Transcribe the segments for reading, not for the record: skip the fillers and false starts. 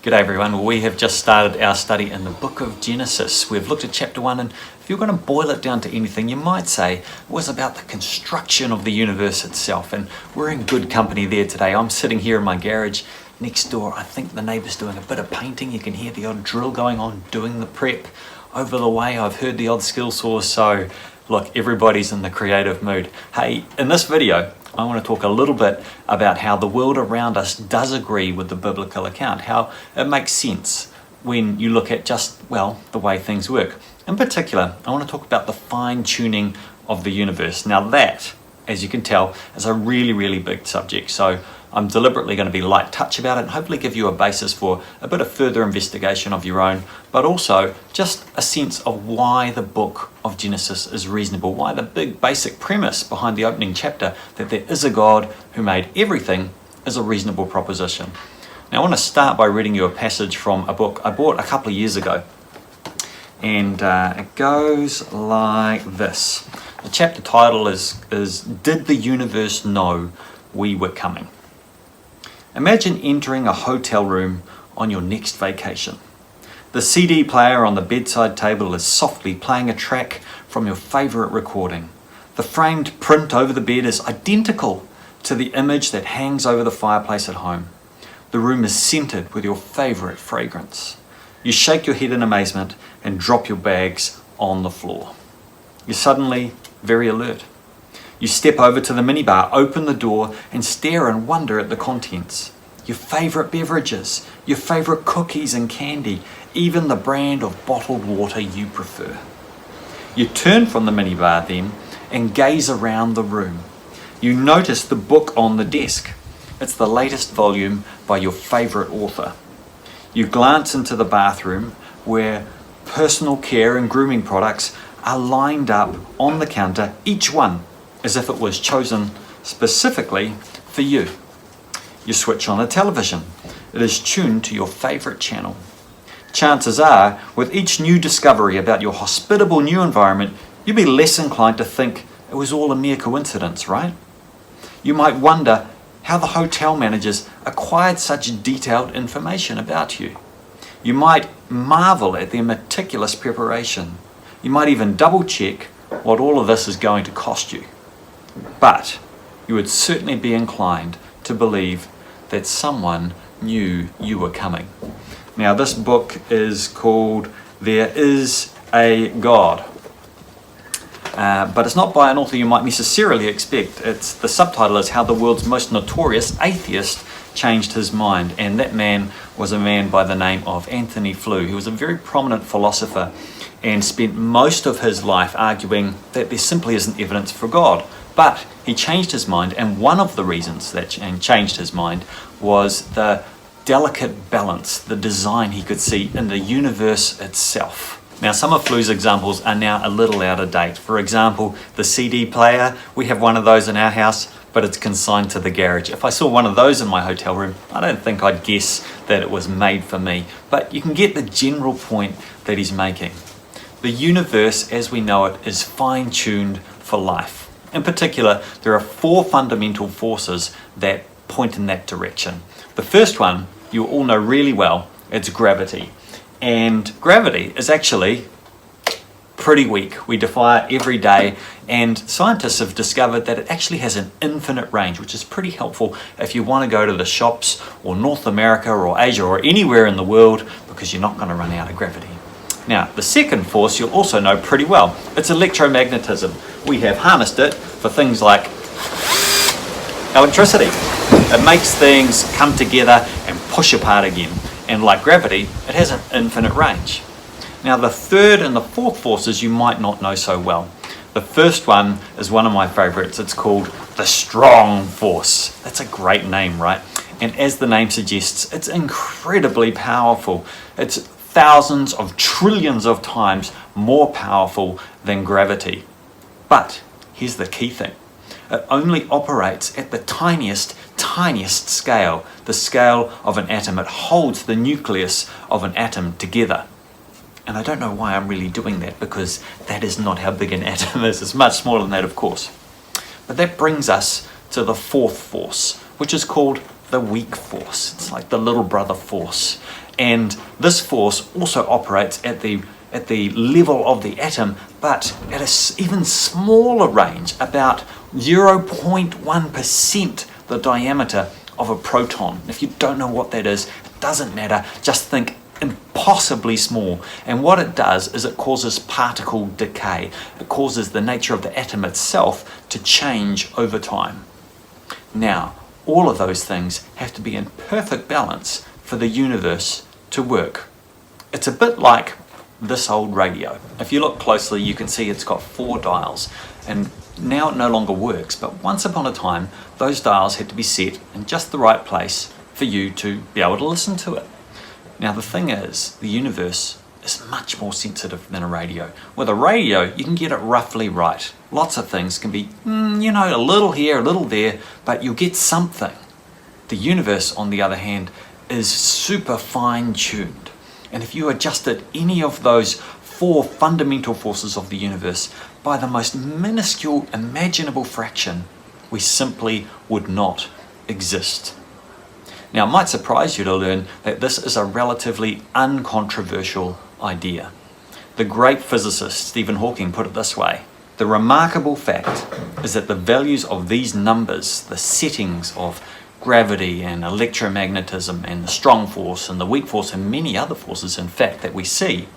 G'day everyone. Well, we have just started our study in the book of Genesis. We've looked at chapter 1, and if you're going to boil it down to anything, you might say it was about the construction of the universe itself, and we're in good company there today. I'm sitting here in my garage. Next door, I think the neighbour's doing a bit of painting. You can hear the odd drill going on, doing the prep. Over the way, I've heard the odd skill saw, so look, everybody's in the creative mood. Hey, in this video, I want to talk a little bit about how the world around us does agree with the biblical account, how it makes sense when you look at just, well, the way things work. In particular, I want to talk about the fine-tuning of the universe. Now that, as you can tell, is a really, really big subject. So I'm deliberately going to be light touch about it and hopefully give you a basis for a bit of further investigation of your own, but also just a sense of why the book of Genesis is reasonable, why the big basic premise behind the opening chapter, that there is a God who made everything, is a reasonable proposition. Now I want to start by reading you a passage from a book I bought a couple of years ago, and it goes like this. The chapter title is Did the Universe Know We Were Coming? Imagine entering a hotel room on your next vacation. The CD player on the bedside table is softly playing a track from your favourite recording. The framed print over the bed is identical to the image that hangs over the fireplace at home. The room is scented with your favourite fragrance. You shake your head in amazement and drop your bags on the floor. You're suddenly very alert. You step over to the minibar, open the door and stare in wonder at the contents. Your favourite beverages, your favourite cookies and candy, even the brand of bottled water you prefer. You turn from the minibar then and gaze around the room. You notice the book on the desk. It's the latest volume by your favourite author. You glance into the bathroom where personal care and grooming products are lined up on the counter, each one as if it was chosen specifically for you. You switch on the television. It is tuned to your favourite channel. Chances are, with each new discovery about your hospitable new environment, you'd be less inclined to think it was all a mere coincidence, right? You might wonder how the hotel managers acquired such detailed information about you. You might marvel at their meticulous preparation. You might even double check what all of this is going to cost you. But you would certainly be inclined to believe that someone knew you were coming. Now this book is called There Is a God. But it's not by an author you might necessarily expect. The subtitle is How the World's Most Notorious Atheist Changed His Mind. And that man was a man by the name of Anthony Flew. He was a very prominent philosopher and spent most of his life arguing that there simply isn't evidence for God. But he changed his mind, and one of the reasons that changed his mind was the delicate balance, the design he could see in the universe itself. Now, some of Flew's examples are now a little out of date. For example, the CD player, we have one of those in our house, but it's consigned to the garage. If I saw one of those in my hotel room, I don't think I'd guess that it was made for me. But you can get the general point that he's making. The universe as we know it is fine-tuned for life. In particular, there are four fundamental forces that point in that direction. The first one, you all know really well, it's gravity. And gravity is actually pretty weak. We defy it every day, and scientists have discovered that it actually has an infinite range, which is pretty helpful if you want to go to the shops or North America or Asia or anywhere in the world, because you're not going to run out of gravity. Now, the second force you'll also know pretty well. It's electromagnetism. We have harnessed it for things like electricity. It makes things come together and push apart again. And like gravity, it has an infinite range. Now, the third and the fourth forces you might not know so well. The first one is one of my favorites. It's called the strong force. That's a great name, right? And as the name suggests, it's incredibly powerful. It's thousands of trillions of times more powerful than gravity. But here's the key thing. It only operates at the tiniest scale, the scale of an atom. It holds the nucleus of an atom together. And I don't know why I'm really doing that, because that is not how big an atom is. It's much smaller than that, of course. But that brings us to the fourth force, which is called the weak force. It's like the little brother force. And this force also operates at the level of the atom, but at an even smaller range, about 0.1% the diameter of a proton. If you don't know what that is, it doesn't matter. Just think impossibly small. And what it does is it causes particle decay. It causes the nature of the atom itself to change over time. Now, all of those things have to be in perfect balance for the universe to work. It's a bit like this old radio. If you look closely, you can see it's got 4 dials, and now it no longer works, but once upon a time, those dials had to be set in just the right place for you to be able to listen to it. Now the thing is, the universe is much more sensitive than a radio. With a radio, you can get it roughly right. Lots of things can be, a little here, a little there, but you'll get something. The universe, on the other hand, is super fine-tuned. And if you adjusted any of those 4 fundamental forces of the universe by the most minuscule imaginable fraction, we simply would not exist. Now, it might surprise you to learn that this is a relatively uncontroversial idea. The great physicist Stephen Hawking put it this way: the remarkable fact is that the values of these numbers, the settings of gravity and electromagnetism and the strong force and the weak force and many other forces, in fact, that we see,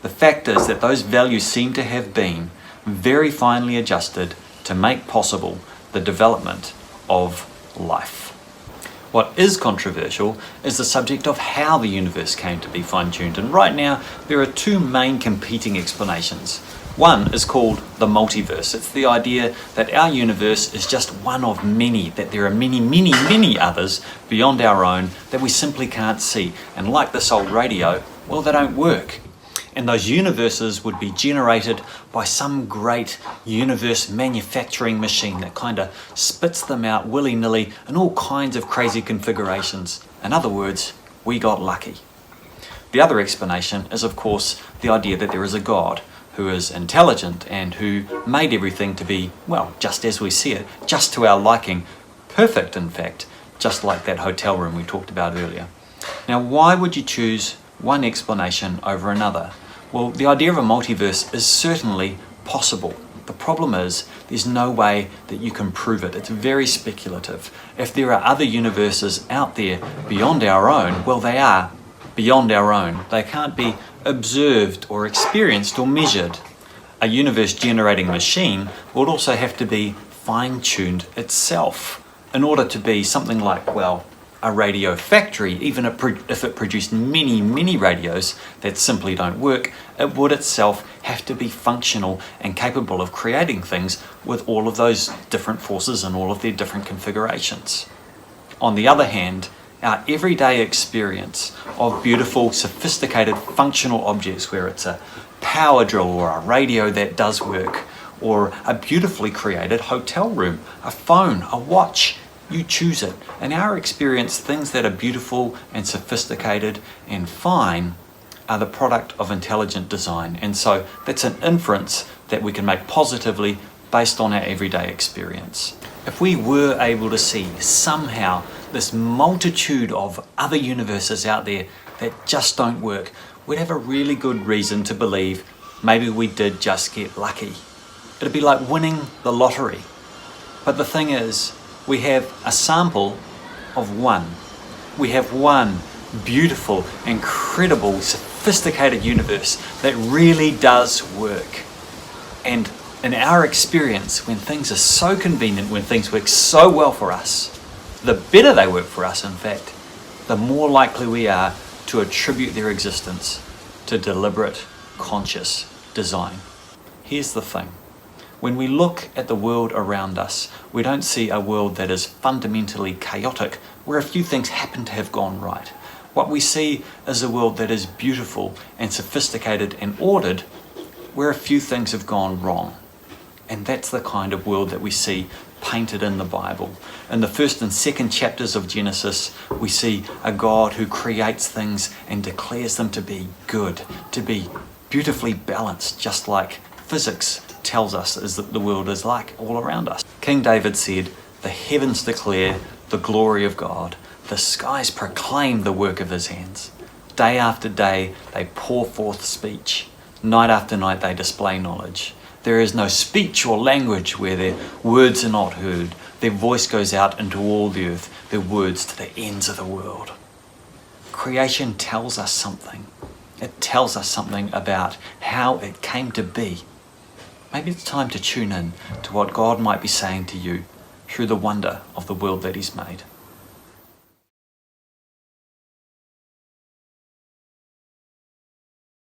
the fact is that those values seem to have been very finely adjusted to make possible the development of life. What is controversial is the subject of how the universe came to be fine-tuned, and right now there are 2 main competing explanations. One is called the multiverse. It's the idea that our universe is just one of many, that there are many, many, many others beyond our own that we simply can't see. And like this old radio, well, they don't work. And those universes would be generated by some great universe manufacturing machine that kind of spits them out willy-nilly in all kinds of crazy configurations. In other words, we got lucky. The other explanation is, of course, the idea that there is a God who is intelligent and who made everything to be, well, just as we see it, just to our liking, perfect in fact, just like that hotel room we talked about earlier. Now, why would you choose one explanation over another? Well, the idea of a multiverse is certainly possible. The problem is there's no way that you can prove it. It's very speculative. If there are other universes out there beyond our own, well, they are beyond our own. They can't be observed or experienced or measured. A universe-generating machine would also have to be fine-tuned itself in order to be something like, well, a radio factory. Even if it produced many, many radios that simply don't work, it would itself have to be functional and capable of creating things with all of those different forces and all of their different configurations. On the other hand, our everyday experience of beautiful, sophisticated, functional objects, where it's a power drill or a radio that does work, or a beautifully created hotel room, a phone, a watch, you choose it. In our experience, things that are beautiful and sophisticated and fine are the product of intelligent design. And so that's an inference that we can make positively based on our everyday experience. If we were able to see somehow this multitude of other universes out there that just don't work, we'd have a really good reason to believe maybe we did just get lucky. It'd be like winning the lottery. But the thing is, we have a sample of one. We have one beautiful, incredible, sophisticated universe that really does work. And in our experience, when things are so convenient, when things work so well for us, the better they work for us, in fact, the more likely we are to attribute their existence to deliberate, conscious design. Here's the thing. When we look at the world around us, we don't see a world that is fundamentally chaotic, where a few things happen to have gone right. What we see is a world that is beautiful and sophisticated and ordered, where a few things have gone wrong. And that's the kind of world that we see painted in the Bible. In the first and second chapters of Genesis, we see a God who creates things and declares them to be good, to be beautifully balanced, just like physics tells us is that the world is like all around us. King David said, "The heavens declare the glory of God. The skies proclaim the work of his hands. Day after day, they pour forth speech. Night after night, they display knowledge. There is no speech or language where their words are not heard. Their voice goes out into all the earth, their words to the ends of the world. Creation tells us something. It tells us something about how it came to be. Maybe it's time to tune in to what God might be saying to you through the wonder of the world that he's made.